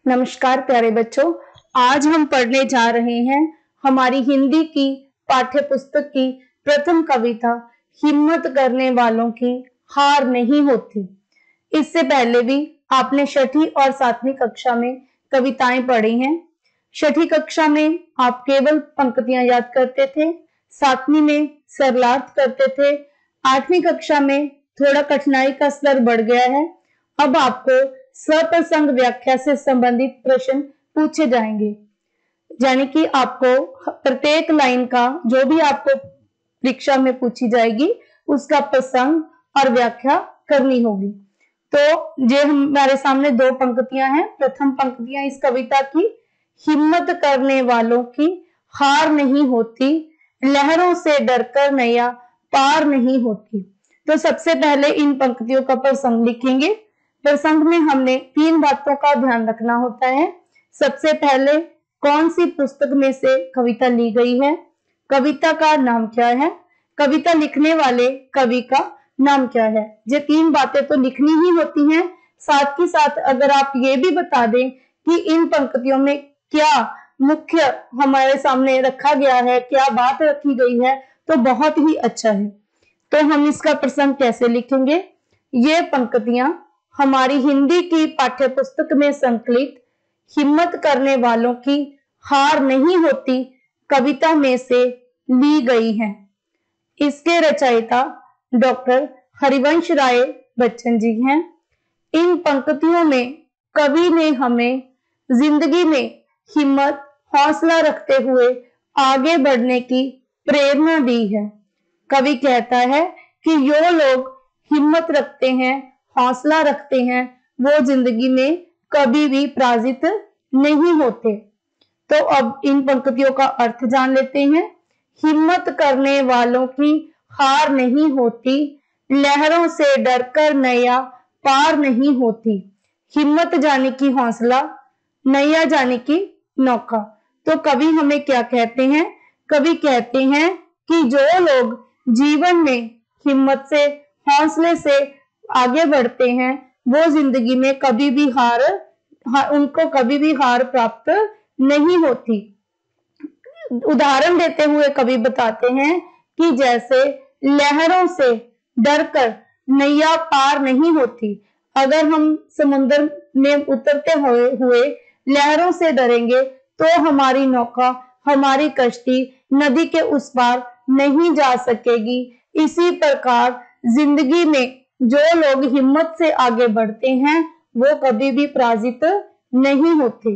नमस्कार प्यारे बच्चों, आज हम पढ़ने जा रहे हैं हमारी हिंदी की पाठ्य पुस्तक की प्रथम कविता हिम्मत करने वालों की हार नहीं होती। इससे पहले भी आपने छठी और सातवीं कक्षा में कविताएं पढ़ी हैं। छठी कक्षा में आप केवल पंक्तियां याद करते थे, सातवीं में सरलार्थ करते थे, आठवीं कक्षा में थोड़ा कठिनाई का स्तर बढ़ गया है। अब आपको स्वप्रसंग व्याख्या से संबंधित प्रश्न पूछे जाएंगे, यानी कि आपको प्रत्येक लाइन का जो भी आपको परीक्षा में पूछी जाएगी उसका प्रसंग और व्याख्या करनी होगी। तो ये हमारे सामने दो पंक्तियां हैं। प्रथम पंक्तियां इस कविता की, हिम्मत करने वालों की हार नहीं होती, लहरों से डरकर नैया पार नहीं होती। तो सबसे पहले इन पंक्तियों का प्रसंग लिखेंगे। प्रसंग में हमने तीन बातों का ध्यान रखना होता है। सबसे पहले कौन सी पुस्तक में से कविता ली गई है, कविता का नाम क्या है, कविता लिखने वाले कवि का नाम क्या है। ये तीन बातें तो लिखनी ही होती हैं। साथ ही साथ अगर आप ये भी बता दें कि इन पंक्तियों में क्या मुख्य हमारे सामने रखा गया है, क्या बात रखी गई है, तो बहुत ही अच्छा है। तो हम इसका प्रसंग कैसे लिखेंगे? ये पंक्तियां हमारी हिंदी की पाठ्य पुस्तक में संकलित हिम्मत करने वालों की हार नहीं होती कविता में से ली गई हैं। इसके रचयिता डॉक्टर हरिवंश राय बच्चन जी हैं। इन पंक्तियों में कवि ने हमें जिंदगी में हिम्मत, हौसला रखते हुए आगे बढ़ने की प्रेरणा दी है। कवि कहता है कि जो लोग हिम्मत रखते हैं, हौसला रखते हैं, वो जिंदगी में कभी भी पराजित नहीं होते। तो अब इन पंक्तियों का अर्थ जान लेते हैं। हिम्मत करने वालों की हार नहीं होती, लहरों से डरकर नैया पार नहीं होती। हिम्मत जाने की हौसला, नैया जाने की नौका। तो कवि हमें क्या कहते हैं? कवि कहते हैं कि जो लोग जीवन में हिम्मत से, हौसले से आगे बढ़ते हैं, वो जिंदगी में कभी भी उनको कभी भी हार प्राप्त नहीं होती। उदाहरण देते हुए कवि बताते हैं कि जैसे लहरों से डरकर नैया पार नहीं होती। अगर हम समुद्र में उतरते हुए लहरों से डरेंगे तो हमारी नौका, हमारी कश्ती नदी के उस पार नहीं जा सकेगी। इसी प्रकार जिंदगी में जो लोग हिम्मत से आगे बढ़ते हैं वो कभी भी पराजित नहीं होते।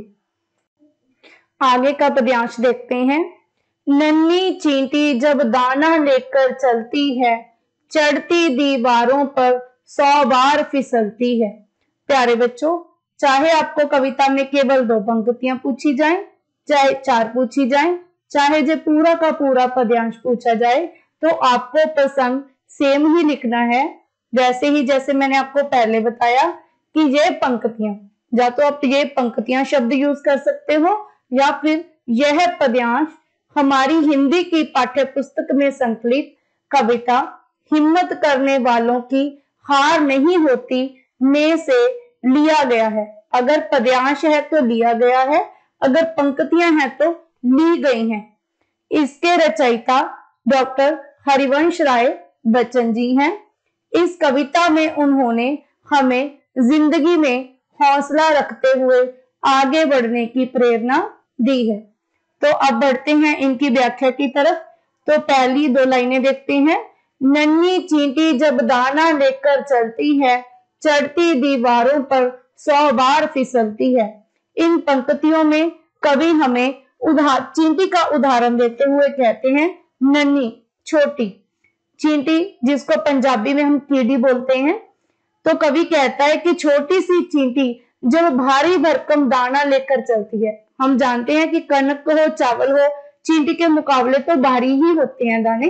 आगे का पद्यांश देखते हैं। नन्ही चींटी जब दाना लेकर चलती है, चढ़ती दीवारों पर 100 बार फिसलती है। प्यारे बच्चों, चाहे आपको कविता में केवल दो पंक्तियां पूछी जाएं, चाहे चार पूछी जाएं, चाहे जो पूरा का पूरा पद्यांश पूछा जाए, तो आपको प्रसंग सेम ही लिखना है। वैसे ही जैसे मैंने आपको पहले बताया कि ये पंक्तियां, या तो आप ये पंक्तियां शब्द यूज कर सकते हो या फिर यह पद्यांश हमारी हिंदी की पाठ्य पुस्तक में संकलित कविता हिम्मत करने वालों की हार नहीं होती में से लिया गया है। अगर पद्यांश है तो लिया गया है, अगर पंक्तियां हैं तो ली गई हैं। इसके रचयिता डॉक्टर हरिवंश राय बच्चन जी हैं। इस कविता में उन्होंने हमें जिंदगी में हौसला रखते हुए आगे बढ़ने की प्रेरणा दी है। तो अब बढ़ते हैं इनकी व्याख्या की तरफ। तो पहली दो लाइनें देखते हैं। नन्ही चींटी जब दाना लेकर चलती है, चढ़ती दीवारों पर 100 बार फिसलती है। इन पंक्तियों में कवि हमें चींटी का उदाहरण देते हुए कहते हैं नन्ही, छोटी चींटी, जिसको पंजाबी में हम कीड़ी बोलते हैं। तो कवि कहता है कि छोटी सी चींटी जब भारी भरकम दाना लेकर चलती है, हम जानते हैं कि कनक हो, चावल हो, चींटी के मुकाबले तो भारी ही होते हैं दाने।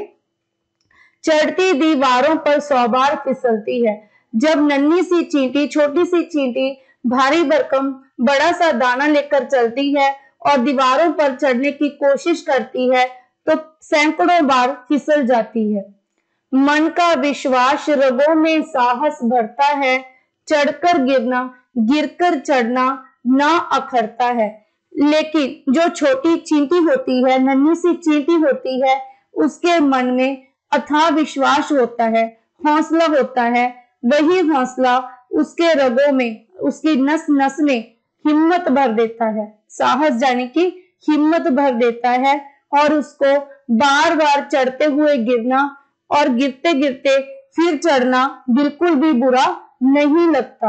चढ़ती दीवारों पर 100 बार फिसलती है। जब नन्ही सी चींटी, छोटी सी चींटी भारी भरकम बड़ा सा दाना लेकर चलती है और दीवारों पर चढ़ने की कोशिश करती है तो सैकड़ों बार फिसल जाती है। मन का विश्वास, रगों में साहस भरता है, चढ़कर गिरना, गिरकर चढ़ना ना अखरता है। लेकिन जो छोटी चींटी होती है, नन्ही सी चींटी होती है, उसके मन में अथाह विश्वास होता है, हौसला होता है। वही हौसला उसके रगों में, उसकी नस नस में हिम्मत भर देता है, साहस यानी कि हिम्मत भर देता है, और उसको बार बार चढ़ते हुए गिरना और गिरते गिरते फिर चढ़ना बिल्कुल भी बुरा नहीं लगता।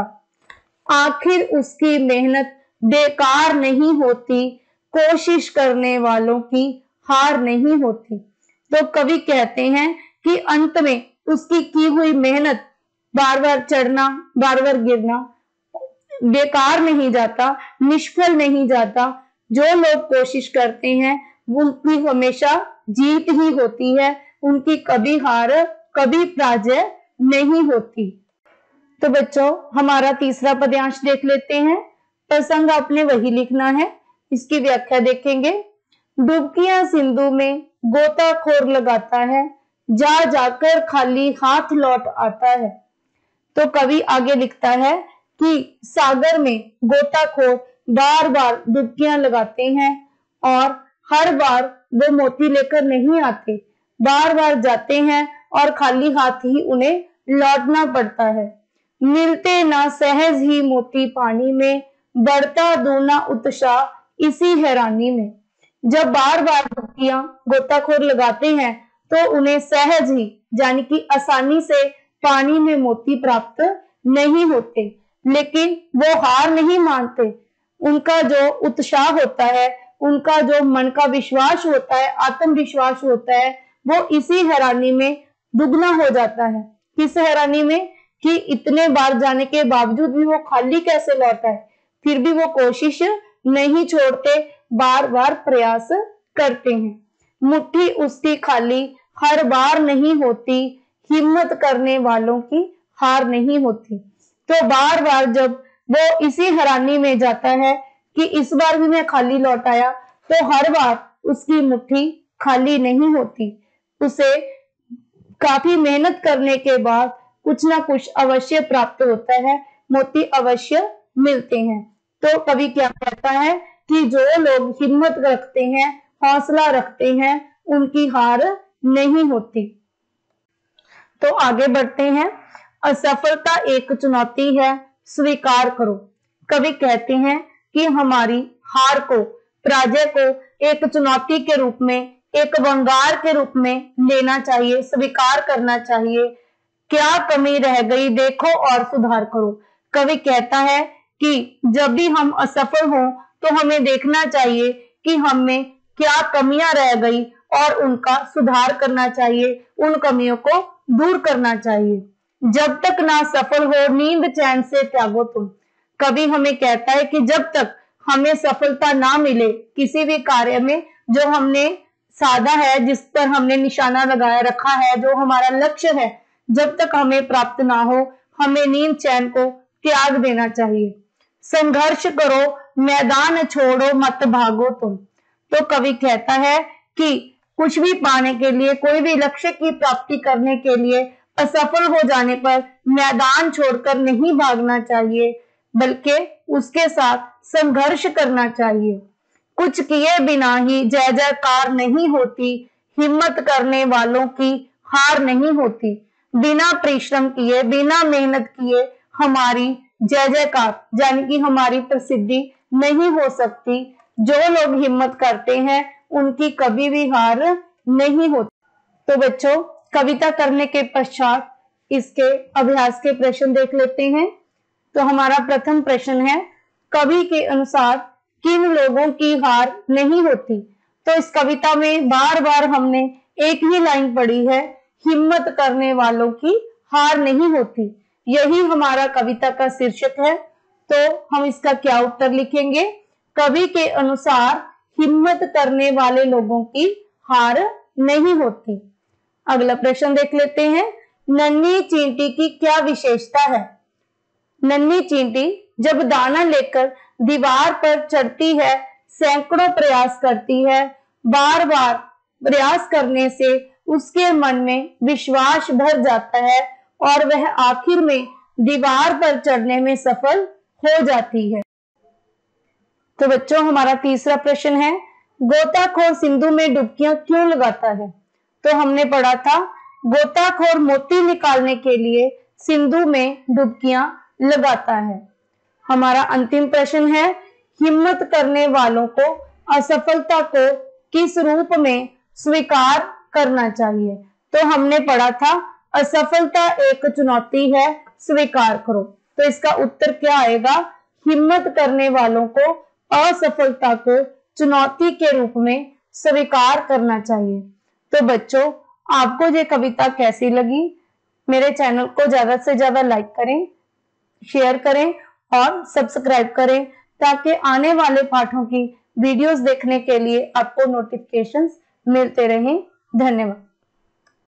आखिर उसकी मेहनत बेकार नहीं होती, कोशिश करने वालों की हार नहीं होती। तो कवि कहते हैं कि अंत में उसकी की हुई मेहनत, बार बार चढ़ना, बार बार गिरना बेकार नहीं जाता, निष्फल नहीं जाता। जो लोग कोशिश करते हैं उनकी हमेशा जीत ही होती है, उनकी कभी हार, कभी पराजय नहीं होती। तो बच्चों, हमारा तीसरा पद्यांश देख लेते हैं। प्रसंग आपने वही लिखना है, इसकी व्याख्या देखेंगे। डुबकियां सिंधु में गोताखोर लगाता है, जा जाकर खाली हाथ लौट आता है। तो कवि आगे लिखता है कि सागर में गोताखोर बार बार डुबकियां लगाते हैं और हर बार वो मोती लेकर नहीं आते, बार बार जाते हैं और खाली हाथ ही उन्हें लौटना पड़ता है। मिलते ना सहज ही मोती पानी में, बढ़ता दूना उत्साह इसी हैरानी में। जब बार बार डुबकियां गोताखोर लगाते हैं तो उन्हें सहज ही यानी कि आसानी से पानी में मोती प्राप्त नहीं होते, लेकिन वो हार नहीं मानते। उनका जो उत्साह होता है, उनका जो मन का विश्वास होता है, आत्मविश्वास होता है, वो इसी हैरानी में दुगना हो जाता है। किस हैरानी में? कि इतने बार जाने के बावजूद भी वो खाली कैसे लौटा है, फिर भी वो कोशिश नहीं छोड़ते, बार बार प्रयास करते हैं। मुट्ठी उसकी खाली हर बार नहीं होती, हिम्मत करने वालों की हार नहीं होती। तो बार बार जब वो इसी हैरानी में जाता है कि इस बार भी मैं खाली लौट आया, तो हर बार उसकी मुट्ठी खाली नहीं होती। उसे काफी मेहनत करने के बाद कुछ ना कुछ अवश्य प्राप्त होता है, मोती अवश्य मिलते हैं। तो कवि क्या कहता है कि जो लोग हिम्मत रखते हैं, हौसला रखते हैं, उनकी हार नहीं होती। तो आगे बढ़ते हैं। असफलता एक चुनौती है, स्वीकार करो। कवि कहते हैं कि हमारी हार को, पराजय को एक चुनौती के रूप में, एक वंगार के रूप में लेना चाहिए, स्वीकार करना चाहिए। क्या कमी रह गई देखो और सुधार करो। कवि कहता है कि जब भी हम असफल हों तो हमें देखना चाहिए कि हम में क्या कमियां रह गई और उनका सुधार करना चाहिए, उन कमियों को दूर करना चाहिए। जब तक ना सफल हो नींद चैन से त्यागो तुम। कवि हमें कहता है कि जब तक हमें सफलता ना मिले किसी भी कार्य में जो हमने साधा है, जिस पर हमने निशाना लगाया रखा है, जो हमारा लक्ष्य है, जब तक हमें प्राप्त ना हो, हमें नींद चैन को त्याग देना चाहिए। संघर्ष करो, मैदान छोड़ो, मत भागो तुम। तो कवि कहता है कि कुछ भी पाने के लिए, कोई भी लक्ष्य की प्राप्ति करने के लिए असफल हो जाने पर मैदान छोड़कर नहीं भागना चाहिए, बल्कि उसके साथ संघर्ष करना चाहिए। कुछ किए बिना ही जय जयकार नहीं होती, हिम्मत करने वालों की हार नहीं होती। बिना परिश्रम किए, बिना मेहनत किए हमारी जय जयकार यानी कि हमारी प्रसिद्धि नहीं हो सकती। जो लोग हिम्मत करते हैं उनकी कभी भी हार नहीं होती। तो बच्चों, कविता करने के पश्चात इसके अभ्यास के प्रश्न देख लेते हैं। तो हमारा प्रथम प्रश्न है, कवि के अनुसार किन लोगों की हार नहीं होती। तो इस कविता में बार बार हमने एक ही लाइन पढ़ी है, हिम्मत करने वालों की हार नहीं होती। यही हमारा कविता का शीर्षक है। तो हम इसका क्या उत्तर लिखेंगे? कवि के अनुसार हिम्मत करने वाले लोगों की हार नहीं होती। अगला प्रश्न देख लेते हैं, नन्ही चींटी की क्या विशेषता है। नन्ही चींटी जब दाना लेकर दीवार पर चढ़ती है, सैकड़ों प्रयास करती है। बार बार प्रयास करने से उसके मन में विश्वास भर जाता है और वह आखिर में दीवार पर चढ़ने में सफल हो जाती है। तो बच्चों हमारा तीसरा प्रश्न है, गोताखोर सिंधु में डुबकियां क्यों लगाता है? तो हमने पढ़ा था गोताखोर मोती निकालने के लिए सिंधु में डुबकियां लगाता है। हमारा अंतिम प्रश्न है, हिम्मत करने वालों को असफलता को किस रूप में स्वीकार करना चाहिए? तो हमने पढ़ा था असफलता एक चुनौती है, स्वीकार करो। तो इसका उत्तर क्या आएगा? हिम्मत करने वालों को असफलता को चुनौती के रूप में स्वीकार करना चाहिए। तो बच्चों आपको ये कविता कैसी लगी? मेरे चैनल को ज्यादा से ज्यादा लाइक करें, शेयर करें और सब्सक्राइब करें ताकि आने वाले पाठों की वीडियोस देखने के लिए आपको नोटिफिकेशंस मिलते रहें। धन्यवाद।